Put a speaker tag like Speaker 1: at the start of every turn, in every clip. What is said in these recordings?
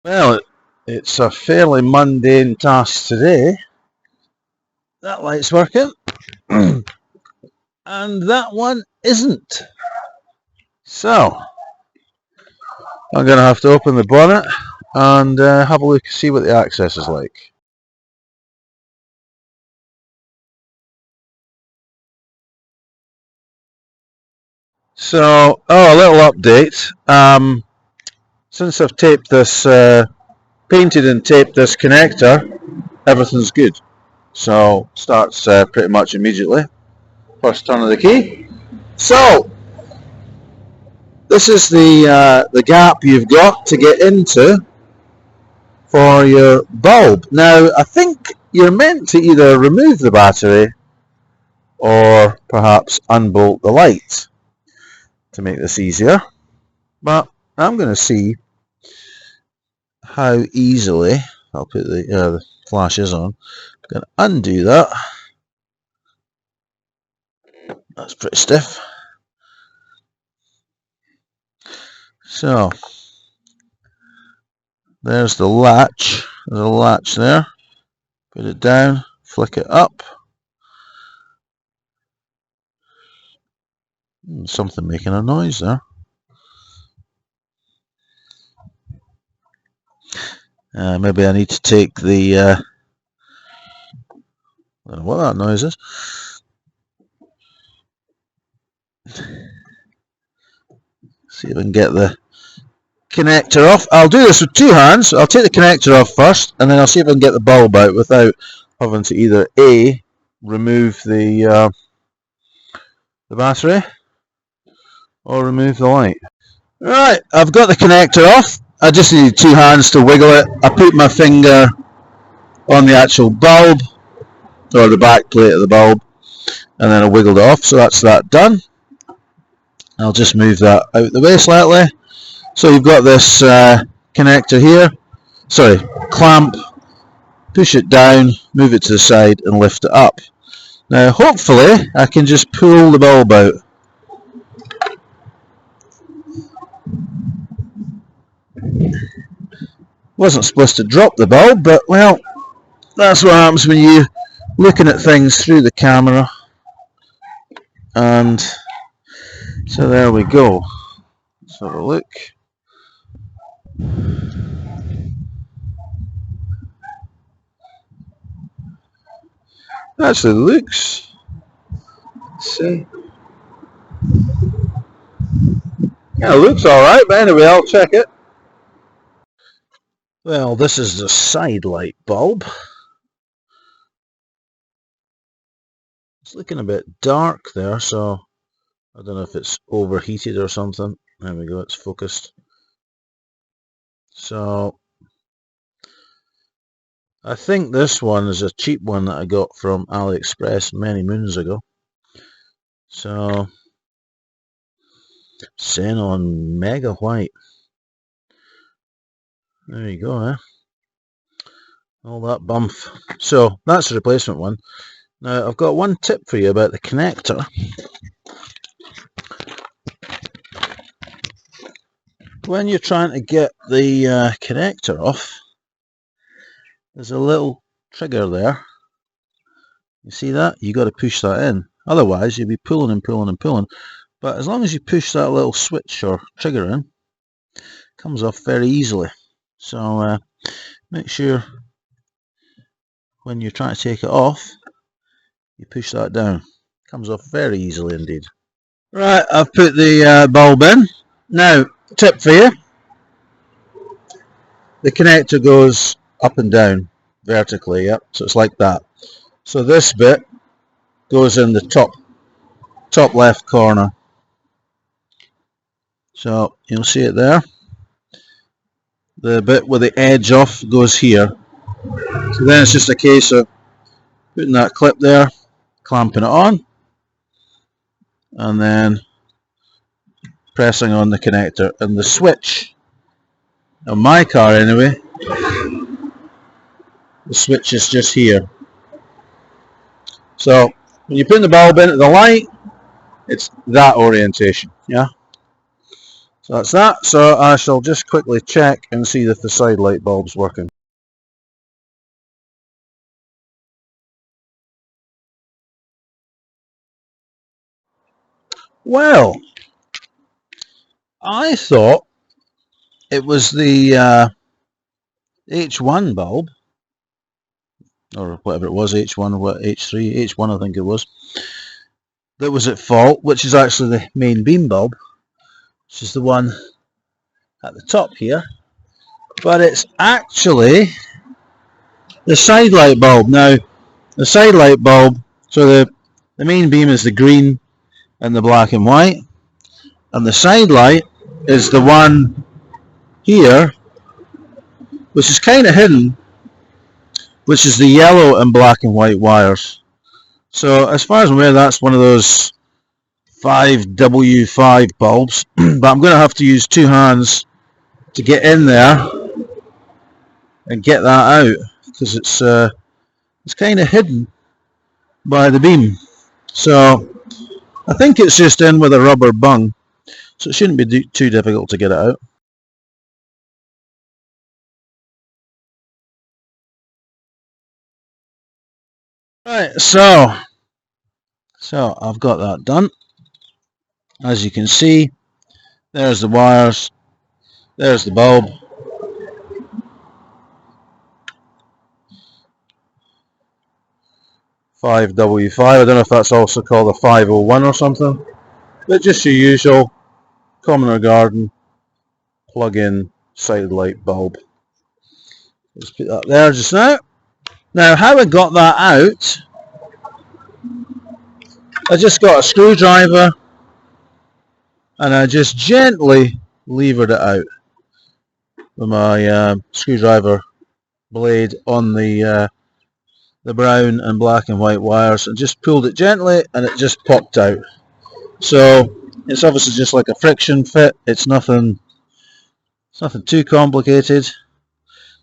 Speaker 1: Well, it's a fairly mundane task today. That light's working, and that one isn't. So, I'm going to have to open the bonnet and have a look, see what the access is like. So, a little update. Since I've taped this, painted and taped this connector, everything's good. So, starts pretty much immediately. First turn of the key. So, this is the gap you've got to get into for your bulb. Now, I think you're meant to either remove the battery or perhaps unbolt the light to make this easier. But I'm going to see how easily, I'll put the flashes on, I'm going to undo that. That's pretty stiff. So, there's the latch. There's a latch there. Put it down, flick it up. Something making a noise there. Maybe I need to take the I don't know what that noise is. See if I can get the connector off. I'll do this with two hands. I'll take the connector off first, and then I'll see if I can get the bulb out without having to either A, remove the battery, or remove the light. Right, I've got the connector off. I just need two hands to wiggle it. I put my finger on the actual bulb, or the back plate of the bulb, and then I wiggled it off, so that's that done. I'll just move that out the way slightly. So you've got this connector here, clamp, push it down, move it to the side and lift it up. Now hopefully I can just pull the bulb out. Wasn't supposed to drop the bulb, but well, that's what happens when you're looking at things through the camera. And so there we go. Let's have a look. Actually looks, let's see. Yeah, it looks alright, but anyway, I'll check it. Well, this is the sidelight bulb. It's looking a bit dark there, so I don't know if it's overheated or something. There we go, it's focused. So I think this one is a cheap one that I got from AliExpress many moons ago. So xenon mega white. There you go, eh? All that bump. So that's the replacement one. Now I've got one tip for you about the connector. When you're trying to get the connector off, there's a little trigger there. You see that? You got to push that in. Otherwise, you'll be pulling and pulling and pulling. But as long as you push that little switch or trigger in, it comes off very easily. So make sure when you're trying to take it off, you push that down. It comes off very easily indeed. Right, I've put the bulb in. Now, tip for you. The connector goes up and down vertically, yep. So it's like that. So this bit goes in the top left corner. So you'll see it there. The bit with the edge off goes here. So then it's just a case of putting that clip there, clamping it on, and then pressing on the connector. And the switch, on my car anyway, the switch is just here. So when you put the bulb into the light, it's that orientation, yeah? So that's that. So I shall just quickly check and see if the side light bulb's working. Well, I thought it was the H1 bulb, or whatever it was, H1 or what, H3, H1 I think it was, that was at fault, which is actually the main beam bulb, which is the one at the top here, but it's actually the side light bulb. Now, the side light bulb, so the main beam is the green and the black and white, and the side light is the one here, which is kind of hidden, which is the yellow and black and white wires. So as far as I'm aware, that's one of those 5W5 bulbs, but I'm going to have to use two hands to get in there and get that out, because it's kind of hidden by the beam. So I think it's just in with a rubber bung, so it shouldn't be too difficult to get it out. Right, so I've got that done. As you can see, there's the wires, there's the bulb. .5W5, I don't know if that's also called a 501 or something, but just your usual common or garden plug-in side light bulb. Let's put that there just now. Now, how I got that out, I just got a screwdriver and I just gently levered it out with my screwdriver blade on the brown and black and white wires, and just pulled it gently and it just popped out. So it's obviously just like a friction fit. It's nothing too complicated.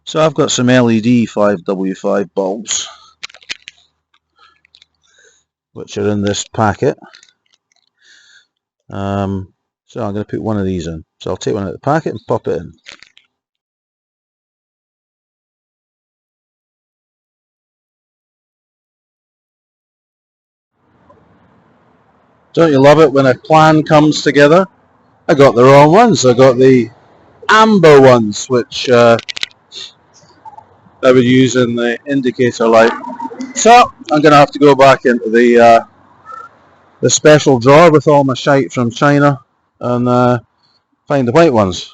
Speaker 1: So I've got some LED 5W5 bulbs, which are in this packet. So I'm going to put one of these in. So I'll take one out of the packet and pop it in. Don't you love it when a plan comes together? I got the wrong ones. I got the amber ones, which I would use in the indicator light. So I'm going to have to go back into the special drawer with all my shite from China and find the white ones.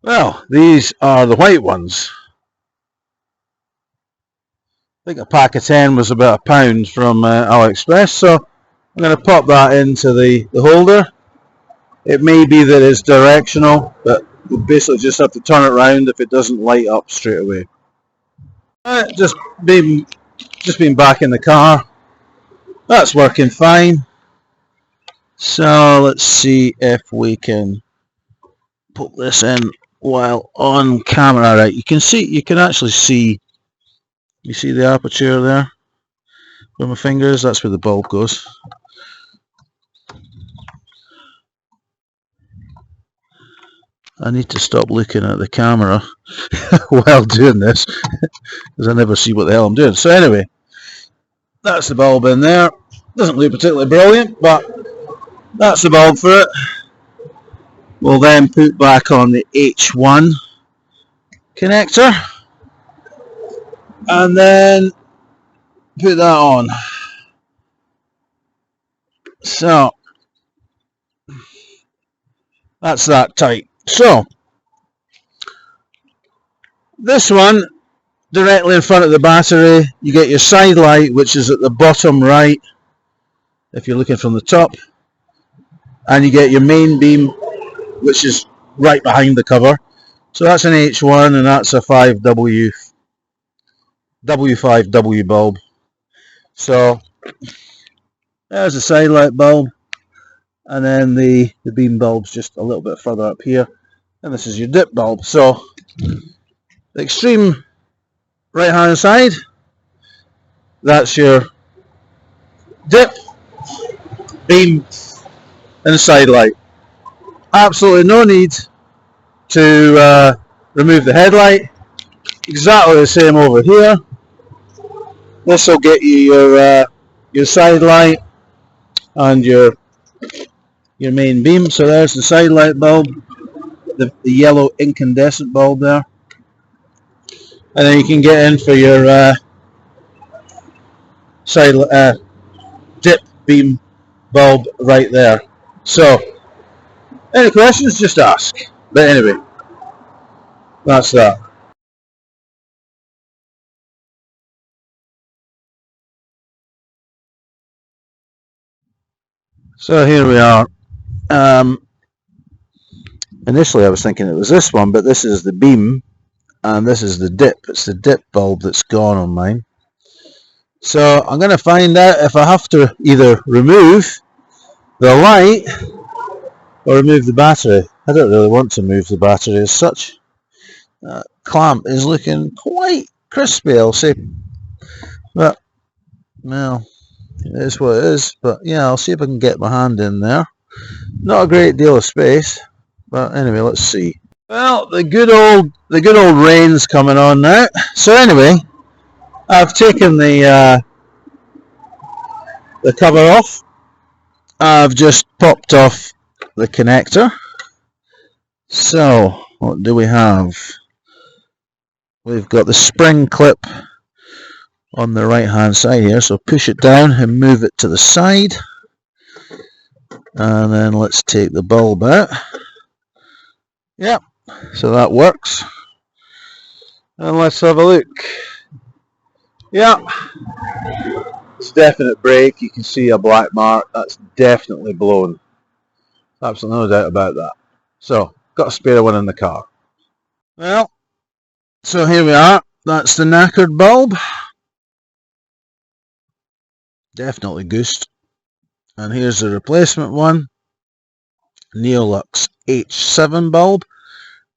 Speaker 1: Well, these are the white ones. I think a pack of 10 was about £1 from AliExpress, so I'm going to pop that into the holder. It may be that it's directional, but we basically just have to turn it around if it doesn't light up straight away. Just been back in the car. That's working fine. So let's see if we can put this in while on camera. Right, you can actually see. You see the aperture there with my fingers? That's where the bulb goes. I need to stop looking at the camera while doing this, because I never see what the hell I'm doing. So anyway, that's the bulb in there. Doesn't look particularly brilliant, but that's the bulb for it. We'll then put back on the H1 connector and then put that on. So that's that tight. So this one, directly in front of the battery, you get your side light, which is at the bottom right if you're looking from the top, and you get your main beam, which is right behind the cover. So that's an H1 and that's a 5W5W bulb. So there's the side light bulb, and then the beam bulb's just a little bit further up here, and this is your dip bulb. So the extreme right hand side that's your dip, beam and sidelight. Absolutely no need to remove the headlight. Exactly the same over here. This will get you your sidelight and your main beam. So there's the sidelight bulb, the yellow incandescent bulb there, and then you can get in for your dip beam bulb right there. So any questions, just ask. But anyway, that's that. So here we are. Initially I was thinking it was this one, but this is the beam and this is the dip. It's the dip bulb that's gone on mine. So I'm going to find out if I have to either remove the light or remove the battery. I don't really want to move the battery as such. Clamp is looking quite crispy, I'll say. But, well, it is what it is. But yeah, I'll see if I can get my hand in there. Not a great deal of space. But anyway, let's see. Well, the good old rain's coming on now. So anyway, I've taken the cover off. I've just popped off the connector. So what do we have? We've got the spring clip on the right hand side here. So push it down and move it to the side. And then let's take the bulb out. Yep, so that works. And let's have a look. Yeah, it's a definite break. You can see a black mark. That's definitely blown. Absolutely no doubt about that. So, got a spare one in the car. Well, so here we are. That's the knackered bulb. Definitely goosed. And here's the replacement one. Neolux H7 bulb.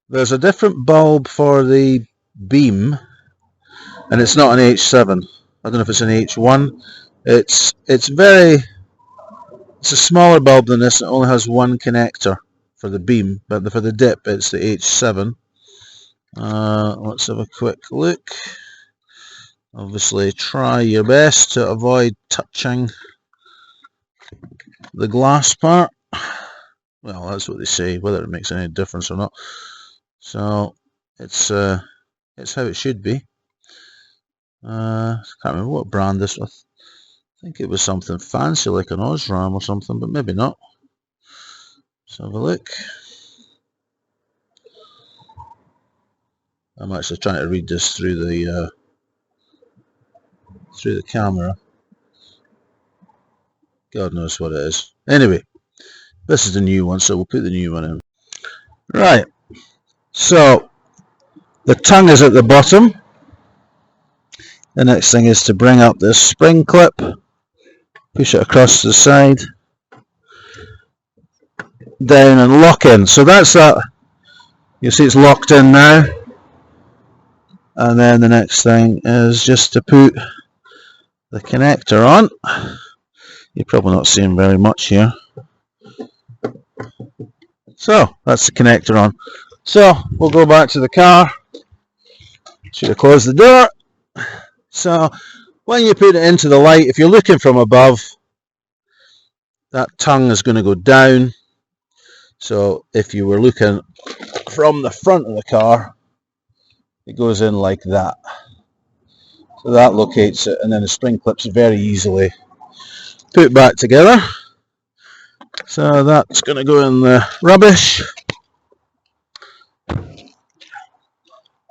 Speaker 1: There's a different bulb for the beam, and it's not an H7. I don't know if it's an H1. It's a smaller bulb than this. It only has one connector for the beam, but for the dip it's the H7. Let's have a quick look. Obviously try your best to avoid touching the glass part. Well, that's what they say, whether it makes any difference or not. So it's how it should be. I can't remember what brand this was. I think it was something fancy like an Osram or something, but maybe not. Let's have a look. I'm actually trying to read this through the camera. God knows what it is. Anyway, this is the new one, so we'll put the new one in. Right. So the tongue is at the bottom. The next thing is to bring up this spring clip, push it across the side, down and lock in. So that's that. You see it's locked in now. And then the next thing is just to put the connector on. You're probably not seeing very much here. So that's the connector on. So we'll go back to the car. Should have closed the door. So when you put it into the light, if you're looking from above, that tongue is going to go down. So if you were looking from the front of the car, it goes in like that. So that locates it, and then the spring clips very easily put back together. So that's going to go in the rubbish.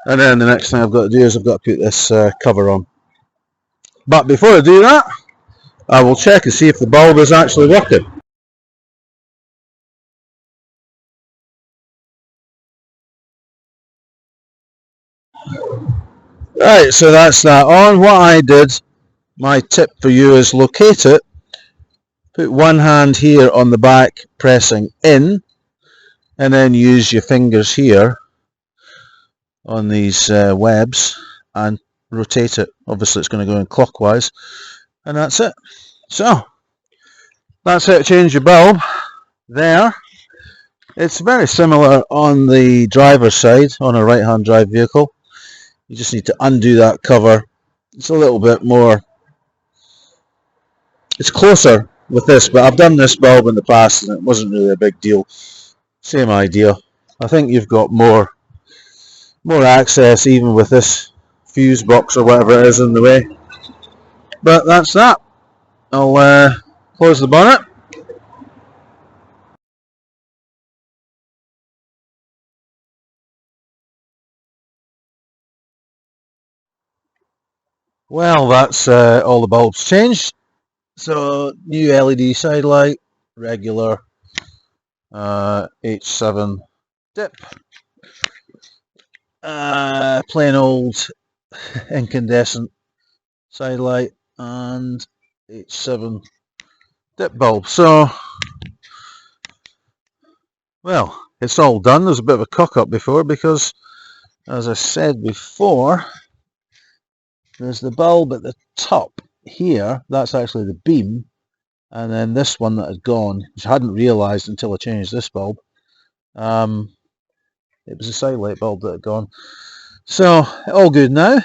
Speaker 1: And then the next thing I've got to do is I've got to put this cover on. But before I do that, I will check and see if the bulb is actually working. Right, so that's that on. What I did, my tip for you is locate it. Put one hand here on the back pressing in, and then use your fingers here on these webs and rotate it. Obviously it's going to go in clockwise, and that's it. So that's how to change your bulb there. It's very similar on the driver's side on a right hand drive vehicle. You just need to undo that cover. It's a little bit more, it's closer with this, but I've done this bulb in the past and it wasn't really a big deal. Same idea. I think you've got more access even with this fuse box or whatever it is in the way. But that's that. I'll close the bonnet. Well, that's all the bulbs changed. So new LED side light, regular H7 dip, plain old incandescent side light, and H7 dip bulb. So, well, it's all done. There's a bit of a cock up before because, as I said before, there's the bulb at the top here. That's actually the beam, and then this one that had gone, which I hadn't realised until I changed this bulb. It was a side light bulb that had gone. So all good now.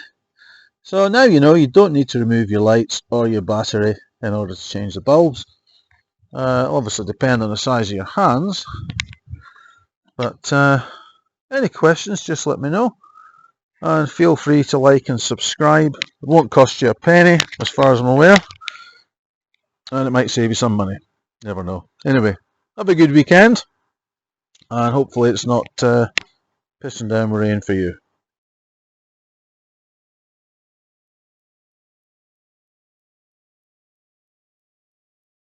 Speaker 1: So now you know you don't need to remove your lights or your battery in order to change the bulbs. Obviously depend on the size of your hands. But any questions, just let me know. And feel free to like and subscribe. It won't cost you a penny as far as I'm aware. And it might save you some money. Never know. Anyway, have a good weekend. And hopefully it's not pissing down with rain for you.